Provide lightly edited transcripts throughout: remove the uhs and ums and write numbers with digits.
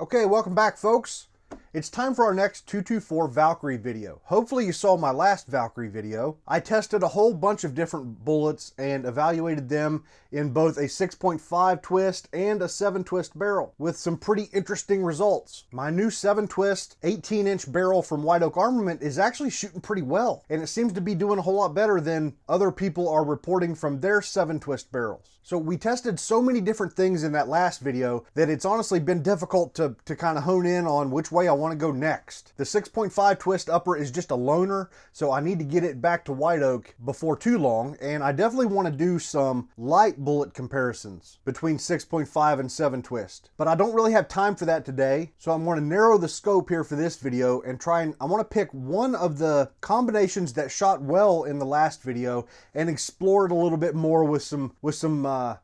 Okay, welcome back, folks. It's time for our next 224 Valkyrie video. Hopefully you saw my last Valkyrie video. I tested a whole bunch of different bullets and evaluated them in both a 6.5 twist and a 7 twist barrel with some pretty interesting results. My new 7 twist 18-inch barrel from White Oak Armament is actually shooting pretty well, and it seems to be doing a whole lot better than other people are reporting from their 7 twist barrels. So we tested so many different things in that last video that it's honestly been difficult to kind of hone in on which way I want to go next. The 6.5 twist upper is just a loner, so I need to get it back to White Oak before too long, and I definitely want to do some light bullet comparisons between 6.5 and 7 twist. But I don't really have time for that today, so I'm going to narrow the scope here for this video and I want to pick one of the combinations that shot well in the last video and explore it a little bit more with some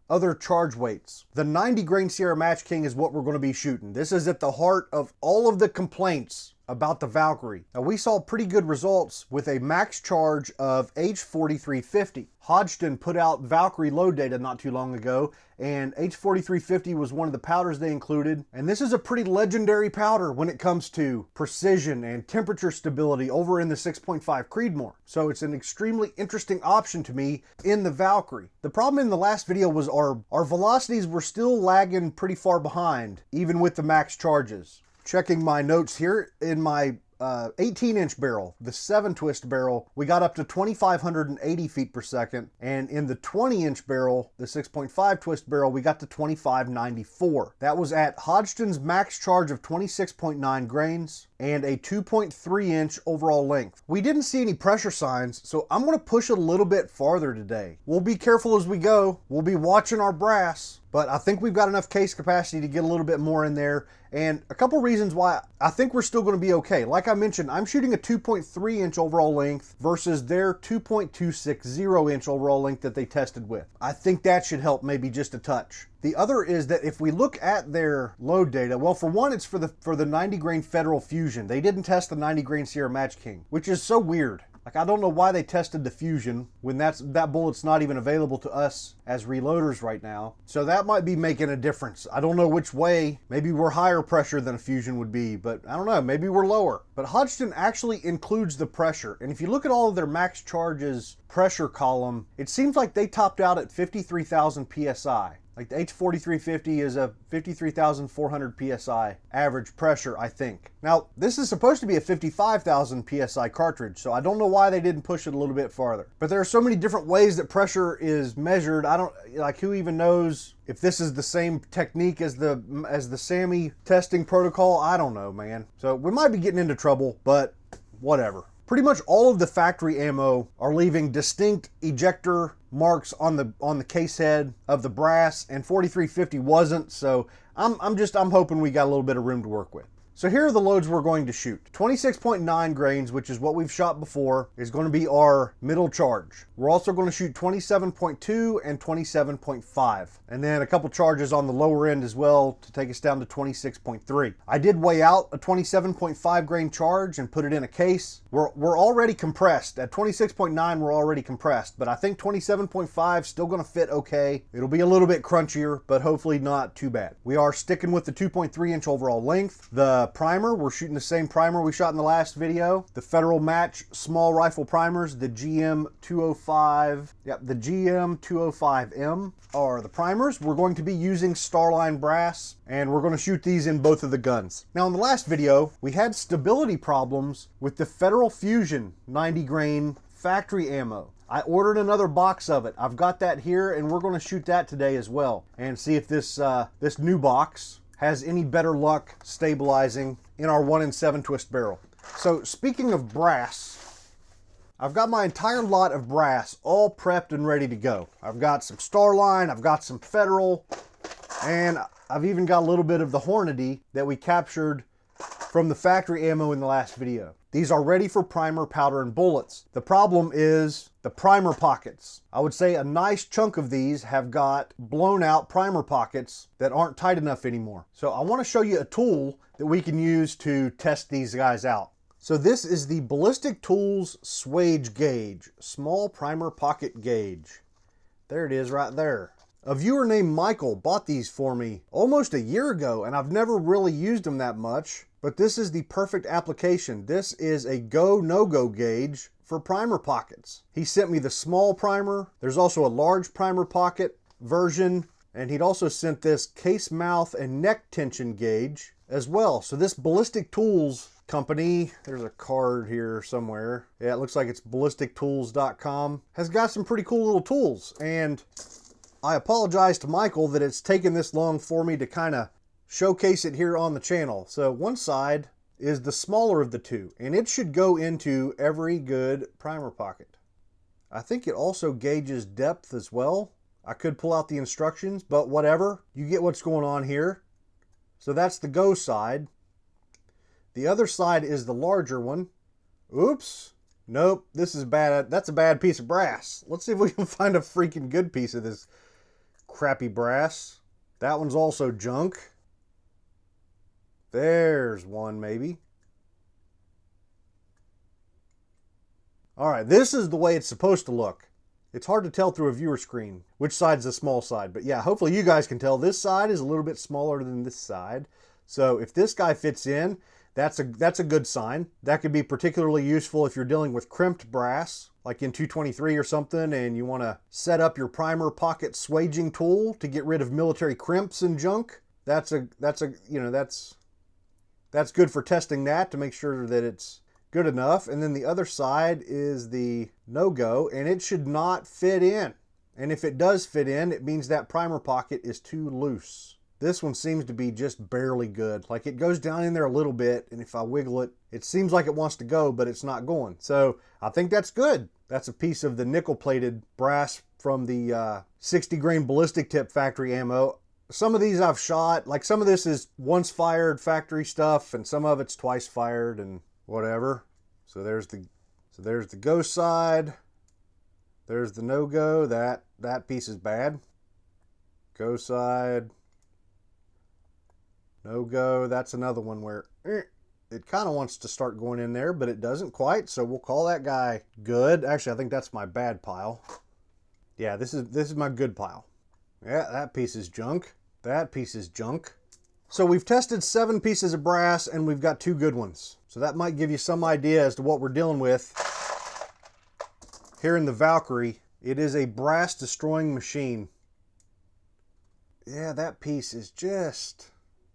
other charge weights. The 90 grain Sierra Match King is what we're going to be shooting. This is at the heart of all of the complaints about the Valkyrie. Now, we saw pretty good results with a max charge of H4350. Hodgdon put out Valkyrie load data not too long ago, and H4350 was one of the powders they included. And this is a pretty legendary powder when it comes to precision and temperature stability over in the 6.5 Creedmoor. So it's an extremely interesting option to me in the Valkyrie. The problem in the last video was our velocities were still lagging pretty far behind, even with the max charges. Checking my notes here, in my 18-inch barrel, the 7 twist barrel, we got up to 2,580 feet per second, and in the 20-inch barrel, the 6.5 twist barrel, we got to 2,594. That was at Hodgdon's max charge of 26.9 grains and a 2.3-inch overall length. We didn't see any pressure signs, so I'm going to push it a little bit farther today. We'll be careful as we go. We'll be watching our brass, but I think we've got enough case capacity to get a little bit more in there, and a couple reasons why I think we're still going to be okay. Like I mentioned, I'm shooting a 2.3-inch overall length versus their 2.260-inch overall length that they tested with. I think that should help maybe just a touch. The other is that if we look at their load data, well, for one, it's for the 90 grain Federal Fusion. They didn't test the 90 grain Sierra Match King, which is so weird. Like, I don't know why they tested the Fusion when that bullet's not even available to us as reloaders right now. So that might be making a difference. I don't know which way. Maybe we're higher pressure than a Fusion would be, but I don't know. Maybe we're lower. But Hodgdon actually includes the pressure. And if you look at all of their max charges pressure column, it seems like they topped out at 53,000 PSI. Like the H4350 is a 53,400 PSI average pressure, I think. Now, this is supposed to be a 55,000 PSI cartridge, so I don't know why they didn't push it a little bit farther. But there are so many different ways that pressure is measured. Who even knows if this is the same technique as the SAMI testing protocol? I don't know, man. So we might be getting into trouble, but whatever. Pretty much all of the factory ammo are leaving distinct ejector marks on the case head of the brass, and 4350 wasn't, so I'm hoping we got a little bit of room to work with. So here are the loads we're going to shoot. 26.9 grains, which is what we've shot before, is going to be our middle charge. We're also going to shoot 27.2 and 27.5. And then a couple charges on the lower end as well to take us down to 26.3. I did weigh out a 27.5 grain charge and put it in a case. We're already compressed. At 26.9, we're already compressed, but I think 27.5 still going to fit okay. It'll be a little bit crunchier, but hopefully not too bad. We are sticking with the 2.3-inch overall length. The primer, we're shooting the same primer we shot in the last video. The Federal Match small rifle primers, the GM205, the GM205M are the primers. We're going to be using Starline brass, and we're going to shoot these in both of the guns. Now, in the last video, we had stability problems with the Federal Fusion 90 grain factory ammo. I ordered another box of it. I've got that here, and we're going to shoot that today as well and see if this new box has any better luck stabilizing in our 1 in 7 twist barrel. So speaking of brass, I've got my entire lot of brass all prepped and ready to go. I've got some Starline, I've got some Federal, and I've even got a little bit of the Hornady that we captured from the factory ammo in the last video. These are ready for primer, powder, and bullets. The problem is the primer pockets. I would say a nice chunk of these have got blown out primer pockets that aren't tight enough anymore. So I want to show you a tool that we can use to test these guys out. So this is the Ballistic Tools Swage Gauge, small primer pocket gauge. There it is right there. A viewer named Michael bought these for me almost a year ago, and I've never really used them that much, but this is the perfect application. This is a go, no-go gauge for primer pockets. He sent me the small primer. There's also a large primer pocket version, and he'd also sent this case mouth and neck tension gauge as well. So this Ballistic Tools company, there's a card here somewhere. Yeah, it looks like it's ballistictools.com. Has got some pretty cool little tools, and I apologize to Michael that it's taken this long for me to kind of showcase it here on the channel. So one side is the smaller of the two, and it should go into every good primer pocket. I think it also gauges depth as well. I could pull out the instructions, but whatever. You get what's going on here. So that's the go side. The other side is the larger one. Oops. Nope, this is bad. That's a bad piece of brass. Let's see if we can find a freaking good piece of this crappy brass. That one's also junk. There's one maybe. All right, this is the way it's supposed to look. It's hard to tell through a viewer screen which side's the small side, but yeah, hopefully you guys can tell. This side is a little bit smaller than this side. So if this guy fits in, that's a good sign. That could be particularly useful if you're dealing with crimped brass, like in 223 or something, and you want to set up your primer pocket swaging tool to get rid of military crimps and junk. That's good for testing that to make sure that it's good enough. And then the other side is the no-go, and it should not fit in. And if it does fit in, it means that primer pocket is too loose. This one seems to be just barely good. Like it goes down in there a little bit, and if I wiggle it, it seems like it wants to go, but it's not going. So I think that's good. That's a piece of the nickel-plated brass from the 60 grain ballistic tip factory ammo. Some of these I've shot, like some of this is once fired factory stuff, and some of it's twice fired and whatever. So there's the go side. There's the no-go. That piece is bad. Go side. No-go. That's another one where it kind of wants to start going in there, but it doesn't quite. So we'll call that guy good. Actually, I think that's my bad pile. Yeah, this is my good pile. Yeah, that piece is junk. That piece is junk. So we've tested 7 pieces of brass, and we've got 2 good ones. So that might give you some idea as to what we're dealing with here in the Valkyrie. It is a brass destroying machine. Yeah, that piece is just...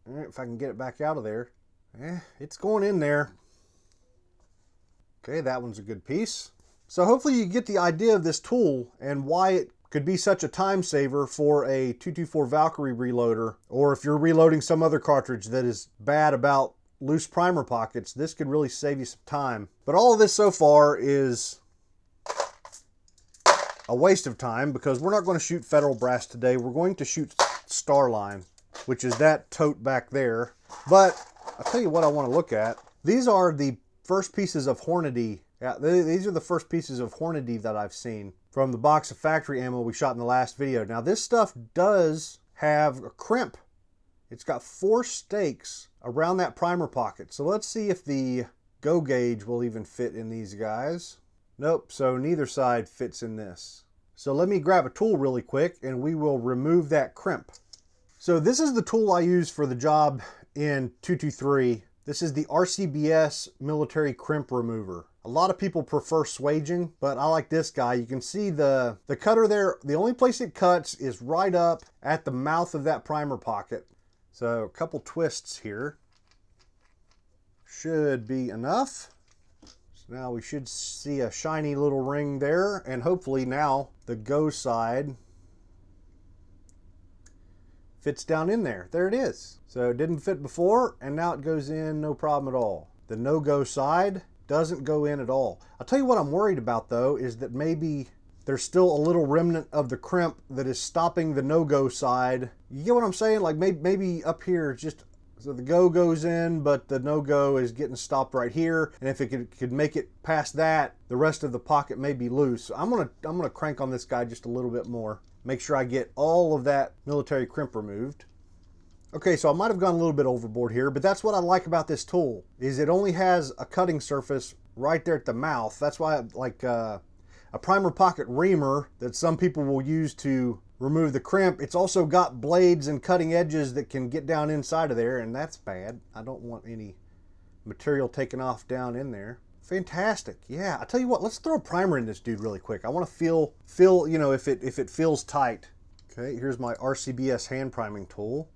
if I can get it back out of there. Yeah, it's going in there. Okay, that one's a good piece. So hopefully you get the idea of this tool and why it could be such a time saver for a 224 Valkyrie reloader, or if you're reloading some other cartridge that is bad about loose primer pockets, this could really save you some time. But all of this so far is a waste of time because we're not going to shoot federal brass today. We're going to shoot Starline, which is that tote back there. But I'll tell you what I want to look at. These are the first pieces of Hornady. Yeah, these are the first pieces of Hornady that I've seen from the box of factory ammo we shot in the last video. Now this stuff does have a crimp. It's got 4 stakes around that primer pocket. So let's see if the go gauge will even fit in these guys. Nope, so neither side fits in this. So let me grab a tool really quick and we will remove that crimp. So this is the tool I use for the job in 223. This is the RCBS military crimp remover. A lot of people prefer swaging, but I like this guy. You can see the cutter there. The only place it cuts is right up at the mouth of that primer pocket. So a couple twists here should be enough. So now we should see a shiny little ring there, and hopefully now the go side fits down in there. There it is. So it didn't fit before, and now it goes in no problem at all. The no-go side doesn't go in at all. I'll tell you what I'm worried about though, is that maybe there's still a little remnant of the crimp that is stopping the no-go side. You get what I'm saying? Like maybe up here, just so the go goes in, but the no-go is getting stopped right here. And if it could make it past that, the rest of the pocket may be loose. So I'm gonna crank on this guy just a little bit more. Make sure I get all of that military crimp removed. Okay, so I might have gone a little bit overboard here, but that's what I like about this tool, is it only has a cutting surface right there at the mouth. That's why I like a primer pocket reamer that some people will use to remove the crimp, it's also got blades and cutting edges that can get down inside of there, and that's bad. I don't want any material taken off down in there. Fantastic. Yeah, I tell you what, let's throw a primer in this dude really quick. I want to feel, you know, if it feels tight. Okay, here's my RCBS hand priming tool.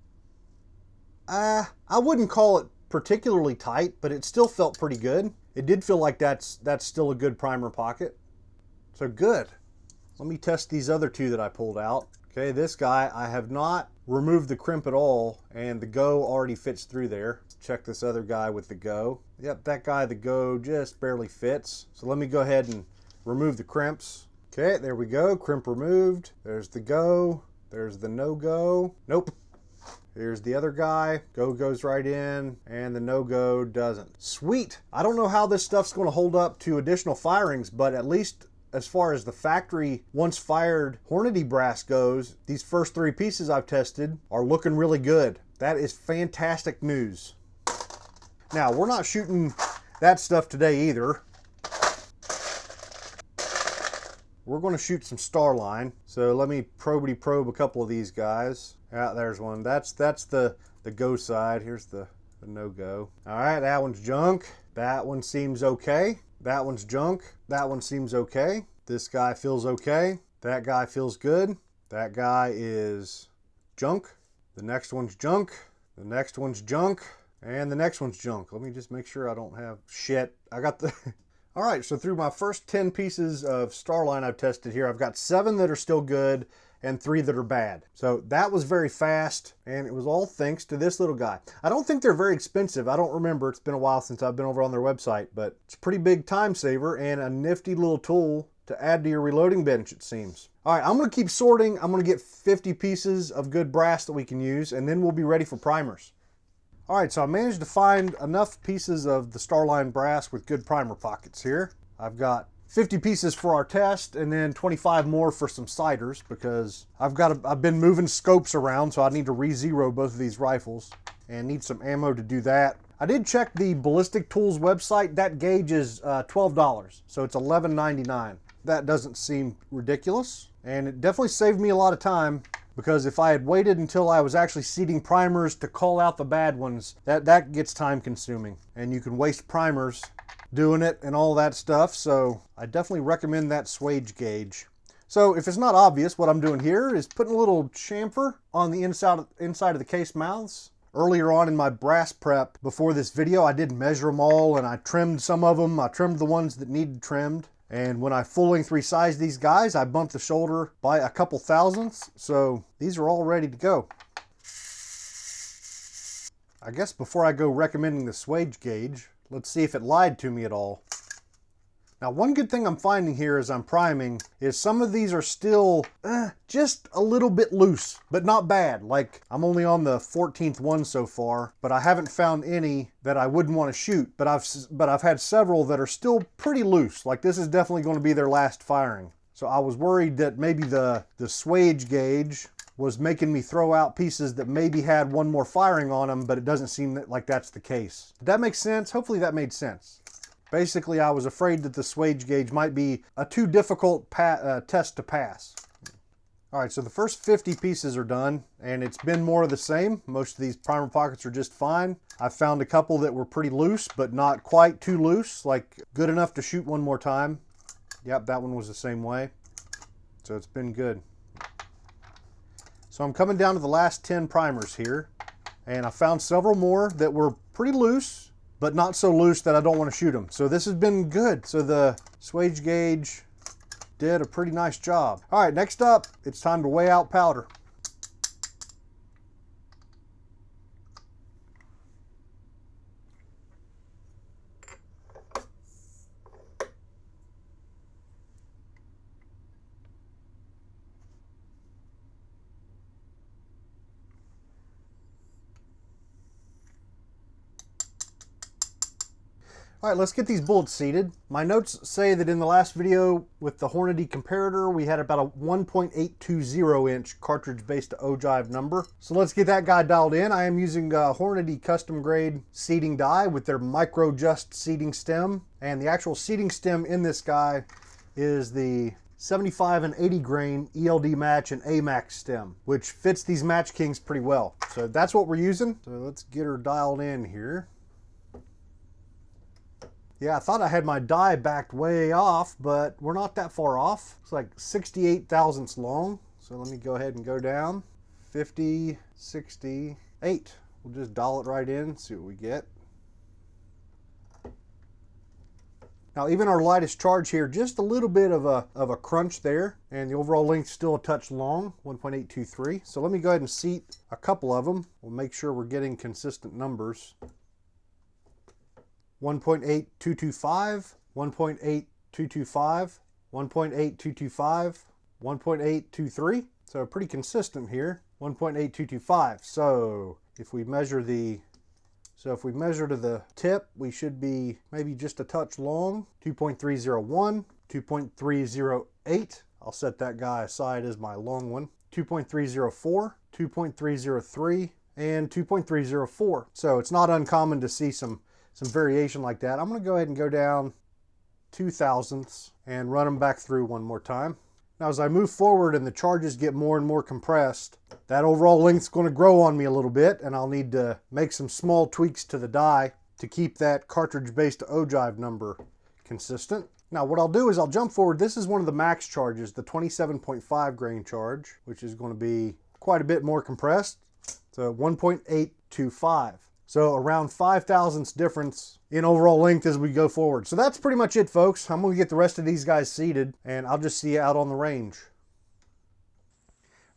I wouldn't call it particularly tight, but it still felt pretty good. It did feel like that's still a good primer pocket. So good. Let me test these other two that I pulled out. Okay, this guy, I have not removed the crimp at all, and the go already fits through there. Let's check this other guy with the go. Yep, that guy, the go just barely fits. So let me go ahead and remove the crimps. Okay, there we go, crimp removed. There's the go, there's the no-go. Nope. Here's the other guy, go goes right in, and the no-go doesn't. Sweet. I don't know how this stuff's gonna hold up to additional firings, but at least as far as the factory once fired Hornady brass goes, these first three pieces I've tested are looking really good. That is fantastic news. Now, we're not shooting that stuff today either. We're going to shoot some Starline. So let me probe a couple of these guys. Ah, there's one. That's the go side. Here's the no-go. All right, that one's junk. That one seems okay. That one's junk. That one seems okay. This guy feels okay. That guy feels good. That guy is junk. The next one's junk. The next one's junk. And the next one's junk. Let me just make sure I don't have shit. I got the... All right, so through my first 10 pieces of Starline I've tested here, I've got 7 that are still good and 3 that are bad. So that was very fast, and it was all thanks to this little guy. I don't think they're very expensive. I don't remember. It's been a while since I've been over on their website, but it's a pretty big time saver and a nifty little tool to add to your reloading bench, it seems. All right, I'm gonna keep sorting. I'm gonna get 50 pieces of good brass that we can use, and then we'll be ready for primers. All right, so I managed to find enough pieces of the Starline brass with good primer pockets here. I've got 50 pieces for our test and then 25 more for some sighters because I've been moving scopes around, so I need to re-zero both of these rifles and need some ammo to do that. I did check the Ballistic Tools website. That gauge is $12, so it's $11.99. That doesn't seem ridiculous, and it definitely saved me a lot of time, because if I had waited until I was actually seeding primers to call out the bad ones, that gets time consuming, and you can waste primers doing it and all that stuff. So I definitely recommend that swage gauge. So if it's not obvious, what I'm doing here is putting a little chamfer on the inside of the case mouths. Earlier on in my brass prep before this video, I did measure them all and I trimmed some of them. I trimmed the ones that needed trimmed. And when I full-length resized these guys, I bumped the shoulder by a couple thousandths. So these are all ready to go. I guess before I go recommending the swage gauge, let's see if it lied to me at all. Now, one good thing I'm finding here as I'm priming is some of these are still just a little bit loose, but not bad. Like, I'm only on the 14th one so far, but I haven't found any that I wouldn't want to shoot. But I've had several that are still pretty loose. Like, this is definitely going to be their last firing. So I was worried that maybe the swage gauge was making me throw out pieces that maybe had one more firing on them, but it doesn't seem like that's the case. Did that make sense? Hopefully that made sense. Basically, I was afraid that the swage gauge might be a too difficult test to pass. All right, so the first 50 pieces are done, and it's been more of the same. Most of these primer pockets are just fine. I found a couple that were pretty loose, but not quite too loose, like good enough to shoot one more time. Yep, that one was the same way. So it's been good. So I'm coming down to the last 10 primers here, and I found several more that were pretty loose, but not so loose that I don't want to shoot them. So this has been good. So the swage gauge did a pretty nice job. All right, next up, it's time to weigh out powder. All right, let's get these bullets seated. My notes say that in the last video with the Hornady comparator, we had about a 1.820 inch cartridge-based ogive number. So let's get that guy dialed in. I am using Hornady custom grade seating die with their micro just seating stem. And the actual seating stem in this guy is the 75 and 80 grain ELD match and AMAX stem, which fits these Match Kings pretty well. So that's what we're using. So let's get her dialed in here. Yeah, I thought I had my die backed way off, but we're not that far off. It's like 68 thousandths long. So let me go ahead and go down. 50, 68. We'll just dial it right in, see what we get. Now even our lightest charge here, just a little bit of a crunch there, and the overall length still a touch long, 1.823. So let me go ahead and seat a couple of them. We'll make sure we're getting consistent numbers. 1.8225, 1.8225, 1.8225, 1.823. So pretty consistent here, 1.8225. So if we measure to the tip, we should be maybe just a touch long. 2.301, 2.308. I'll set that guy aside as my long one. 2.304, 2.303, and 2.304. So it's not uncommon to see some variation like that. I'm going to go ahead and go down 2 thousandths and run them back through one more time. Now as I move forward and the charges get more and more compressed, that overall length's going to grow on me a little bit, and I'll need to make some small tweaks to the die to keep that cartridge-based ogive number consistent. Now what I'll do is I'll jump forward. This is one of the max charges, the 27.5 grain charge, which is going to be quite a bit more compressed. So 1.825. So around 5 thousandths difference in overall length as we go forward. So that's pretty much it, folks. I'm going to get the rest of these guys seated, and I'll just see you out on the range.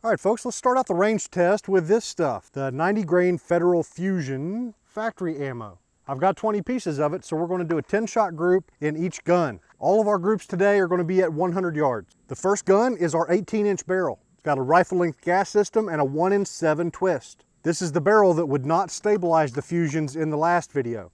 All right, folks, let's start out the range test with this stuff, the 90 grain Federal Fusion factory ammo. I've got 20 pieces of it, so we're going to do a 10-shot group in each gun. All of our groups today are going to be at 100 yards. The first gun is our 18-inch barrel. It's got a rifle-length gas system and a 1-in-7 twist. This is the barrel that would not stabilize the Fusions in the last video.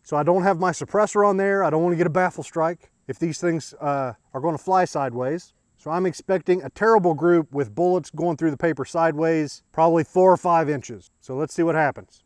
So I don't have my suppressor on there. I don't want to get a baffle strike if these things are going to fly sideways. So I'm expecting a terrible group with bullets going through the paper sideways, probably 4 or 5 inches. So let's see what happens.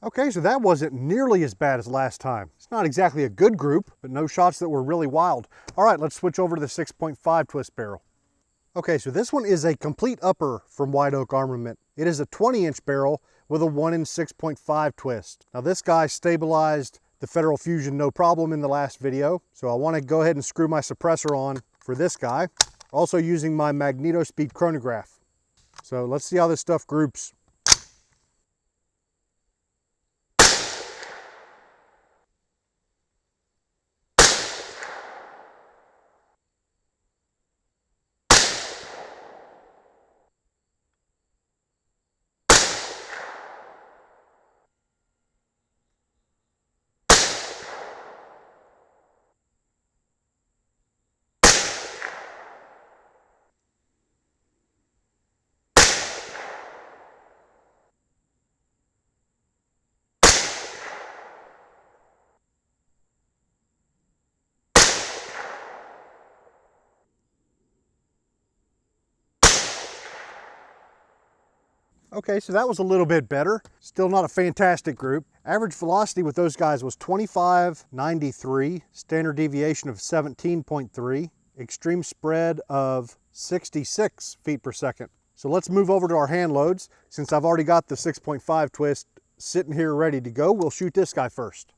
Okay, so that wasn't nearly as bad as last time. It's not exactly a good group, but no shots that were really wild. All right, let's switch over to the 6.5 twist barrel. Okay, so this one is a complete upper from White Oak Armament. It is a 20-inch barrel with a 1-in-6.5 twist. Now this guy stabilized the Federal Fusion no problem in the last video, so I want to go ahead and screw my suppressor on for this guy, also using my MagnetoSpeed chronograph. So let's see how this stuff groups. Okay, so that was a little bit better. Still not a fantastic group. Average velocity with those guys was 25.93, standard deviation of 17.3, extreme spread of 66 feet per second. So let's move over to our hand loads. Since I've already got the 6.5 twist sitting here ready to go, we'll shoot this guy first.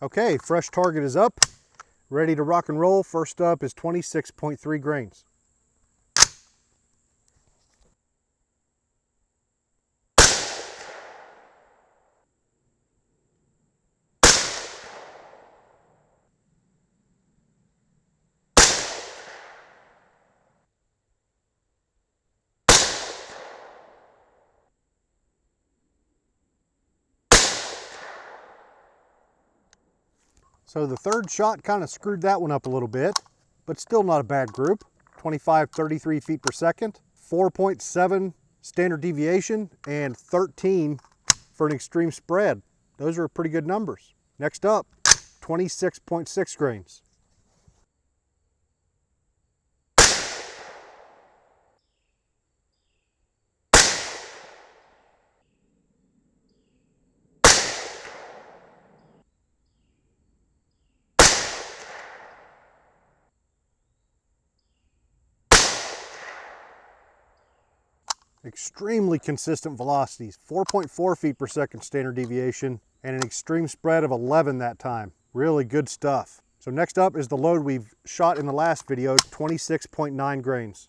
Okay, fresh target is up, ready to rock and roll. First up is 26.3 grains. So the third shot kind of screwed that one up a little bit, but still not a bad group. 2533 feet per second, 4.7 standard deviation, and 13 for an extreme spread. Those are pretty good numbers. Next up, 26.6 grains. Extremely consistent velocities, 4.4 feet per second standard deviation, and an extreme spread of 11 that time. Really good stuff. So next up is the load we've shot in the last video, 26.9 grains.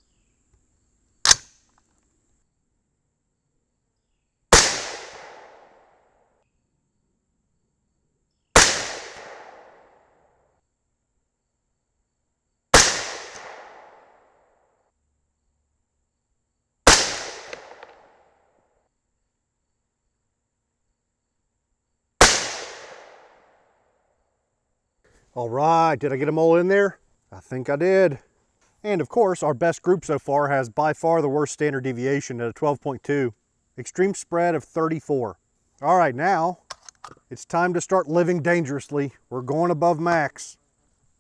All right, did I get them all in there? I think I did. And of course, our best group so far has by far the worst standard deviation at a 12.2. Extreme spread of 34. All right, now it's time to start living dangerously. We're going above max.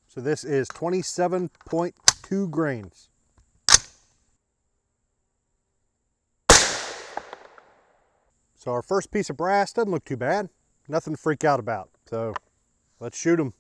So this is 27.2 grains. So our first piece of brass doesn't look too bad. Nothing to freak out about. So let's shoot them.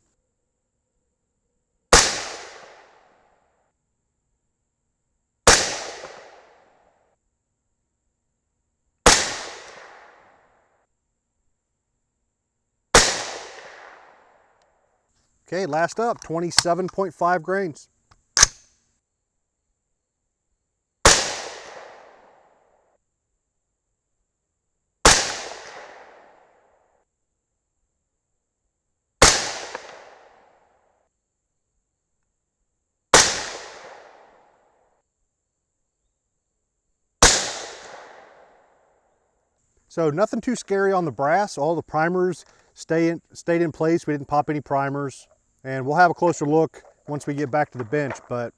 Okay, last up, 27.5 grains. So nothing too scary on the brass. All the primers stayed in place. We didn't pop any primers. And we'll have a closer look once we get back to the bench, but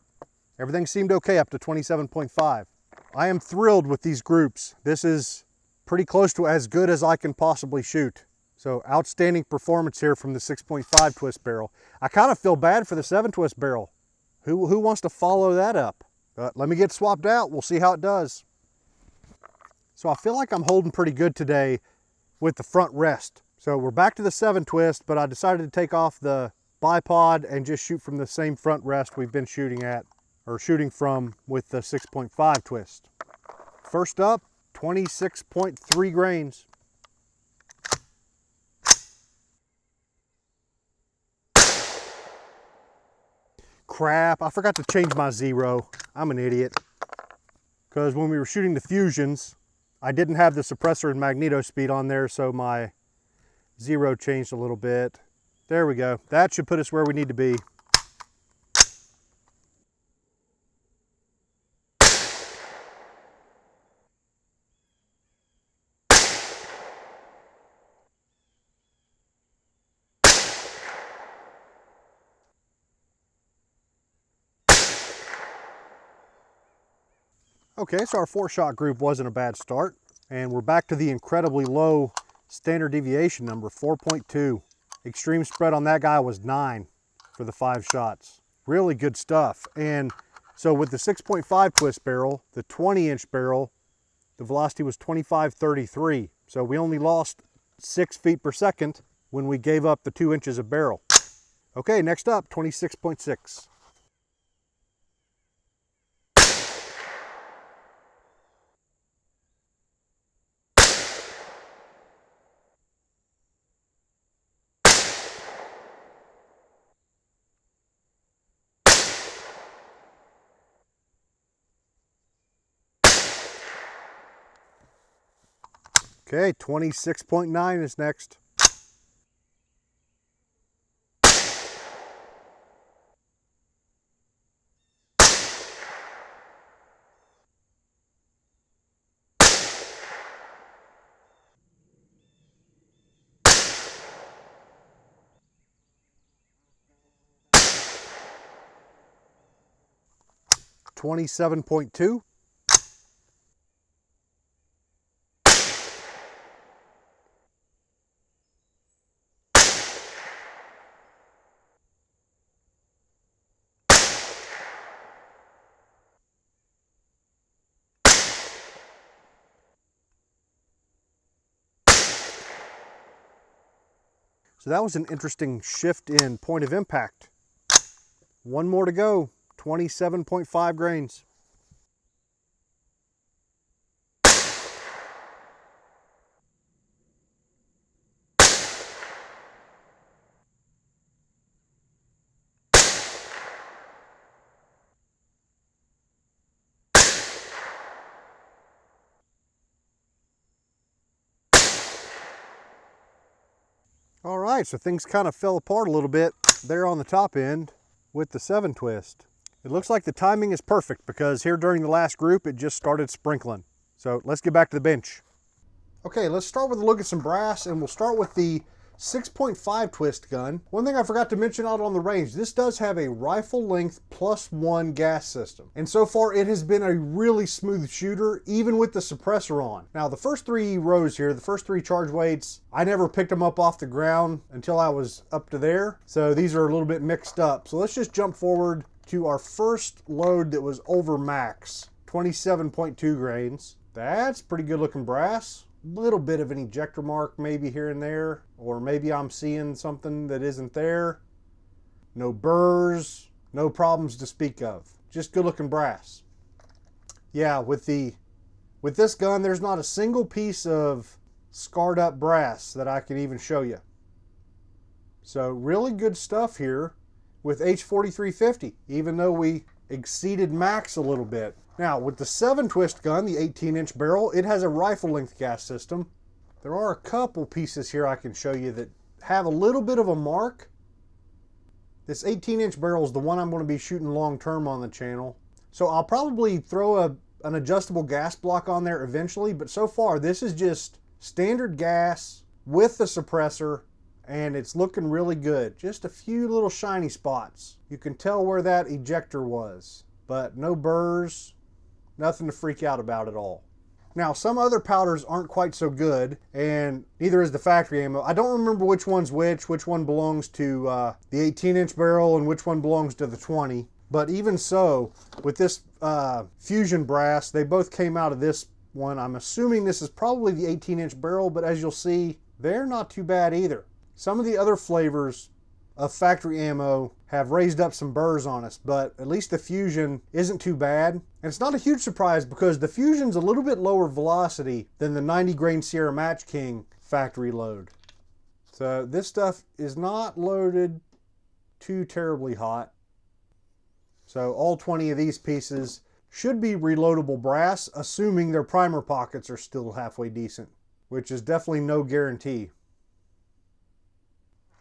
everything seemed okay up to 27.5. I am thrilled with these groups. This is pretty close to as good as I can possibly shoot. So outstanding performance here from the 6.5 twist barrel. I kind of feel bad for the 7 twist barrel. Who wants to follow that up? Let me get swapped out. We'll see how it does. So I feel like I'm holding pretty good today with the front rest. So we're back to the 7 twist, but I decided to take off the bipod and just shoot from the same front rest we've been shooting at, or shooting from with the 6.5 twist. First up, 26.3 grains. Crap, I forgot to change my zero. I'm an idiot. Because when we were shooting the fusions, I didn't have the suppressor and magneto speed on there, so my zero changed a little bit. There we go. That should put us where we need to be. Okay, so our 4-shot group wasn't a bad start, and we're back to the incredibly low standard deviation number, 4.2. Extreme spread on that guy was 9 for the 5 shots. Really good stuff. And so with the 6.5 twist barrel, the 20-inch barrel, the velocity was 2533. So we only lost 6 feet per second when we gave up the 2 inches of barrel. Okay, next up, 26.6. Okay, 26.9 is next. 27.2. So that was an interesting shift in point of impact. One more to go, 27.5 grains. All right, so things kind of fell apart a little bit there on the top end with the 7 twist. It looks like the timing is perfect because here during the last group, it just started sprinkling. So let's get back to the bench. Okay, let's start with a look at some brass, and we'll start with the 6.5 twist gun. One thing I forgot to mention out on the range, this does have a rifle length +1 gas system. And so far it has been a really smooth shooter, even with the suppressor on. Now the first 3 rows here, the first 3 charge weights, I never picked them up off the ground until I was up to there. So these are a little bit mixed up. So let's just jump forward to our first load that was over max, 27.2 grains. That's pretty good looking brass. Little bit of an ejector mark maybe here and there, or maybe I'm seeing something that isn't there. No burrs, no problems to speak of. Just good looking brass. Yeah, with this gun, there's not a single piece of scarred up brass that I can even show you. So really good stuff here with H4350, even though we exceeded max a little bit. Now, with the 7 twist gun, the 18-inch barrel, it has a rifle length gas system. There are a couple pieces here I can show you that have a little bit of a mark. This 18-inch barrel is the one I'm going to be shooting long term on the channel. So I'll probably throw an adjustable gas block on there eventually, but so far this is just standard gas with the suppressor, and it's looking really good. Just a few little shiny spots. You can tell where that ejector was, but no burrs. Nothing to freak out about at all. Now, some other powders aren't quite so good, and neither is the factory ammo. I don't remember which one's which one belongs to the 18-inch barrel and which one belongs to the 20. But even so, with this fusion brass, they both came out of this one. I'm assuming this is probably the 18-inch barrel, but as you'll see, they're not too bad either. Some of the other flavors of factory ammo have raised up some burrs on us, but at least the Fusion isn't too bad. And it's not a huge surprise because the Fusion's a little bit lower velocity than the 90 grain Sierra Match King factory load. So this stuff is not loaded too terribly hot. So all 20 of these pieces should be reloadable brass, assuming their primer pockets are still halfway decent, which is definitely no guarantee.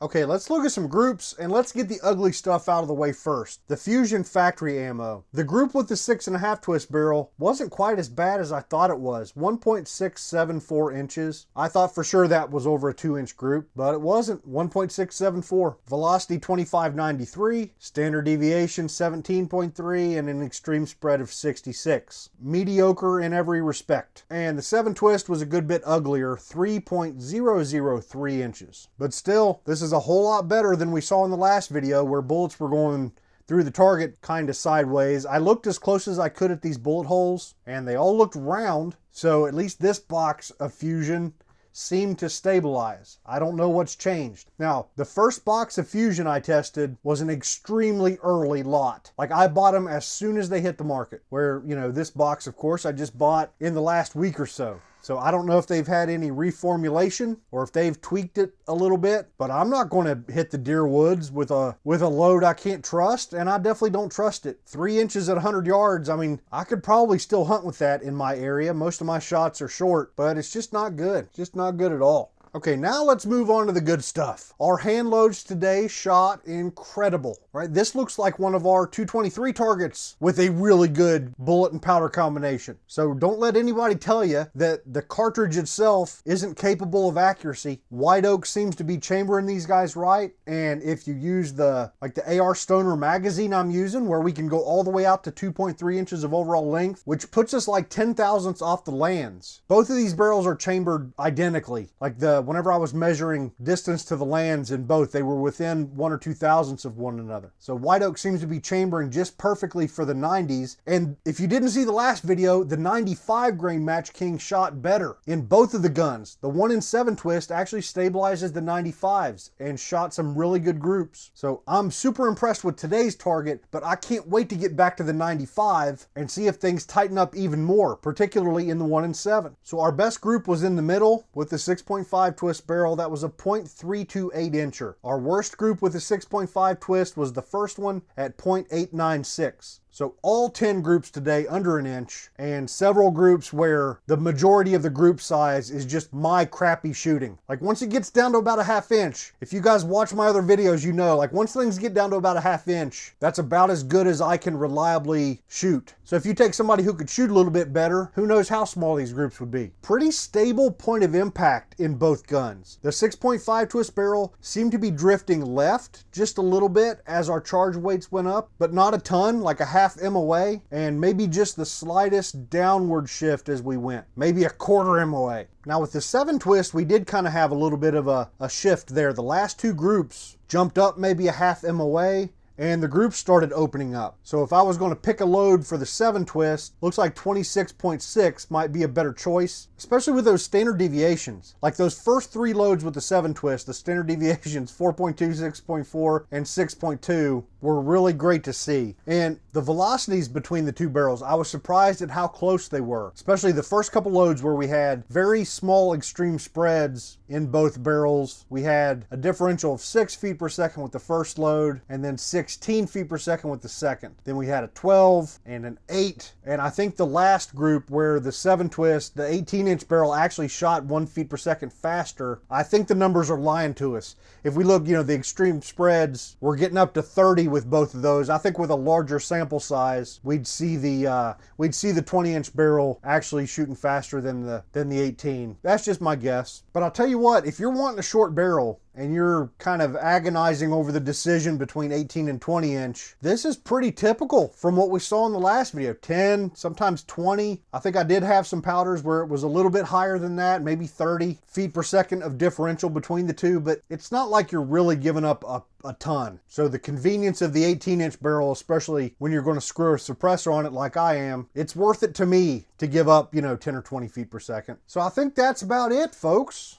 Okay, let's look at some groups, and let's get the ugly stuff out of the way first. The Fusion factory ammo. The group with the 6.5 twist barrel wasn't quite as bad as I thought it was. 1.674 inches. I thought for sure that was over a 2-inch group, but it wasn't. 1.674. Velocity 2593. Standard deviation 17.3, and an extreme spread of 66. Mediocre in every respect. And the 7 twist was a good bit uglier, 3.003 inches. But still, this is a whole lot better than we saw in the last video where bullets were going through the target kind of sideways. I looked as close as I could at these bullet holes and they all looked round, so at least this box of Fusion seemed to stabilize. I don't know what's changed. Now, the first box of Fusion I tested was an extremely early lot. Like, I bought them as soon as they hit the market, where, you know, this box, of course, I just bought in the last week or so. So I don't know if they've had any reformulation or if they've tweaked it a little bit, but I'm not going to hit the deer woods with a load I can't trust, and I definitely don't trust it. 3 inches at 100 yards, I mean, I could probably still hunt with that in my area. Most of my shots are short, but it's just not good. Just not good at all. Okay, now let's move on to the good stuff. Our hand loads today shot incredible, right? This looks like one of our 223 targets with a really good bullet and powder combination. So don't let anybody tell you that the cartridge itself isn't capable of accuracy. White Oak seems to be chambering these guys right. And if you use the AR Stoner magazine I'm using, where we can go all the way out to 2.3 inches of overall length, which puts us like 10 thousandths off the lands. Both of these barrels are chambered identically. Like whenever I was measuring distance to the lands in both, they were within 1 or 2 thousandths of one another. So White Oak seems to be chambering just perfectly for the 90s. And if you didn't see the last video, the 95 grain Match King shot better in both of the guns. The 1-in-7 twist actually stabilizes the 95s and shot some really good groups. So I'm super impressed with today's target, but I can't wait to get back to the 95 and see if things tighten up even more, particularly in the 1-in-7. So our best group was in the middle with the 6.5 twist barrel. That was a .328 incher. Our worst group with the 6.5 twist was the first one at .896. So all 10 groups today under an inch, and several groups where the majority of the group size is just my crappy shooting. Like once it gets down to about a ½ inch, if you guys watch my other videos, you know, like once things get down to about a ½ inch, that's about as good as I can reliably shoot. So if you take somebody who could shoot a little bit better, who knows how small these groups would be. Pretty stable point of impact in both guns. The 6.5 twist barrel seemed to be drifting left just a little bit as our charge weights went up, but not a ton, like a ½ MOA, and maybe just the slightest downward shift as we went, maybe a ¼ MOA. Now with the 7 twist, we did kind of have a little bit of a shift there. The last two groups jumped up maybe a ½ MOA, and the groups started opening up. So if I was going to pick a load for the 7 twist, looks like 26.6 might be a better choice, especially with those standard deviations. Like those first 3 loads with the 7 twist, the standard deviations 4.2, 6.4, and 6.2 were really great to see. And the velocities between the two barrels, I was surprised at how close they were, especially the first couple loads where we had very small extreme spreads in both barrels. We had a differential of 6 feet per second with the first load, and then 16 feet per second with the second. Then we had a 12 and an 8, and I think the last group where the 7 twist, the 18-inch barrel actually shot 1 feet per second faster. I think the numbers are lying to us. If we look, you know, the extreme spreads, we're getting up to 30 with both of those. I think with a larger sample size, we'd see the 20-inch barrel actually shooting faster than the 18. That's just my guess. But I'll tell you what, if you're wanting a short barrel and you're kind of agonizing over the decision between 18 and 20 inch, this is pretty typical from what we saw in the last video. 10, sometimes 20. I think I did have some powders where it was a little bit higher than that, maybe 30 feet per second of differential between the two, but it's not like you're really giving up a ton. So the convenience of the 18-inch barrel, especially when you're going to screw a suppressor on it like I am, it's worth it to me to give up, 10 or 20 feet per second. So I think that's about it, folks.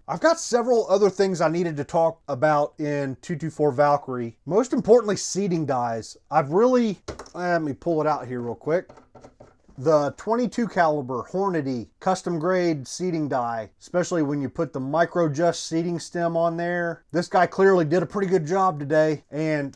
I've got several other things I needed to talk about in 224 Valkyrie. Most importantly, seating dies. Let me pull it out here real quick. The 22 caliber Hornady custom grade seating die, especially when you put the micro just seating stem on there. This guy clearly did a pretty good job today. And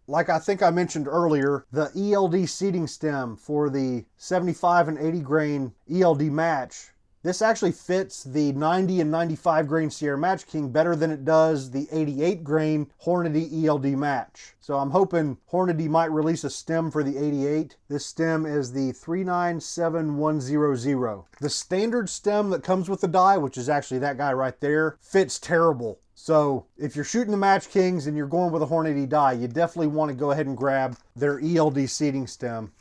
like I think I mentioned earlier, the ELD seating stem for the 75 and 80 grain ELD match, this actually fits the 90 and 95 grain Sierra Match King better than it does the 88 grain Hornady ELD match. So I'm hoping Hornady might release a stem for the 88. This stem is the 397100. The standard stem that comes with the die, which is actually that guy right there, fits terrible. So if you're shooting the Match Kings and you're going with a Hornady die, you definitely want to go ahead and grab their ELD seating stem.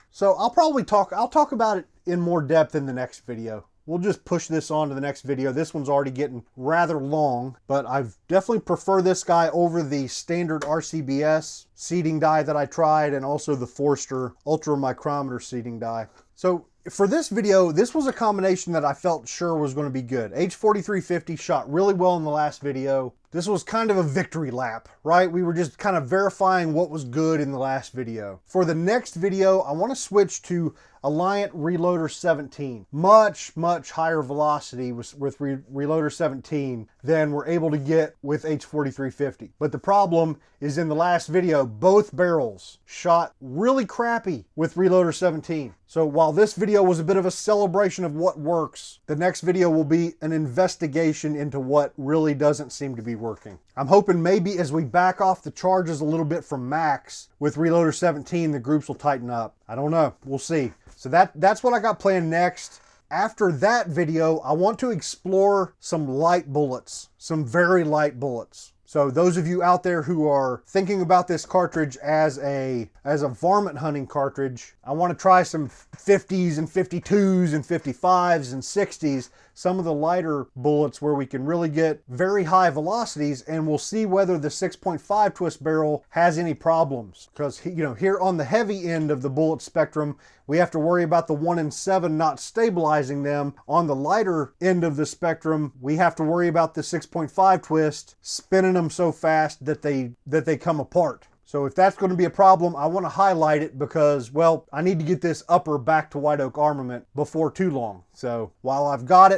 So I'll talk about it in more depth in the next video. We'll just push this on to the next video. This one's already getting rather long, but I definitely prefer this guy over the standard RCBS seating die that I tried, and also the Forster Ultra Micrometer seating die. So for this video, this was a combination that I felt sure was going to be good. H4350 shot really well in the last video. This was kind of a victory lap, right? We were just kind of verifying what was good in the last video. For the next video, I want to switch to Alliant Reloader 17. Much higher velocity with Reloader 17 than we're able to get with H4350. But the problem is in the last video, both barrels shot really crappy with Reloader 17. So while this video was a bit of a celebration of what works, the next video will be an investigation into what really doesn't seem to be working. I'm hoping maybe as we back off the charges a little bit from max with Reloader 17, the groups will tighten up. I don't know. We'll see. So that's what I got planned next. After that video, I want to explore some light bullets, some very light bullets. So those of you out there who are thinking about this cartridge as a varmint hunting cartridge, I want to try some 50s and 52s and 55s and 60s, some of the lighter bullets where we can really get very high velocities, and we'll see whether the 6.5 twist barrel has any problems. Because, you know, here on the heavy end of the bullet spectrum, we have to worry about the 1 in 7 not stabilizing them. On the lighter end of the spectrum, we have to worry about the 6.5 twist spinning them so fast that they come apart. So if that's going to be a problem, I want to highlight it because, well, I need to get this upper back to White Oak Armament before too long. So while I've got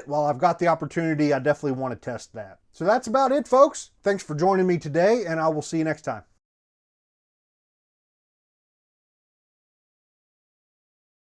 the opportunity, I definitely want to test that. So that's about it, folks. Thanks for joining me today, and I will see you next time.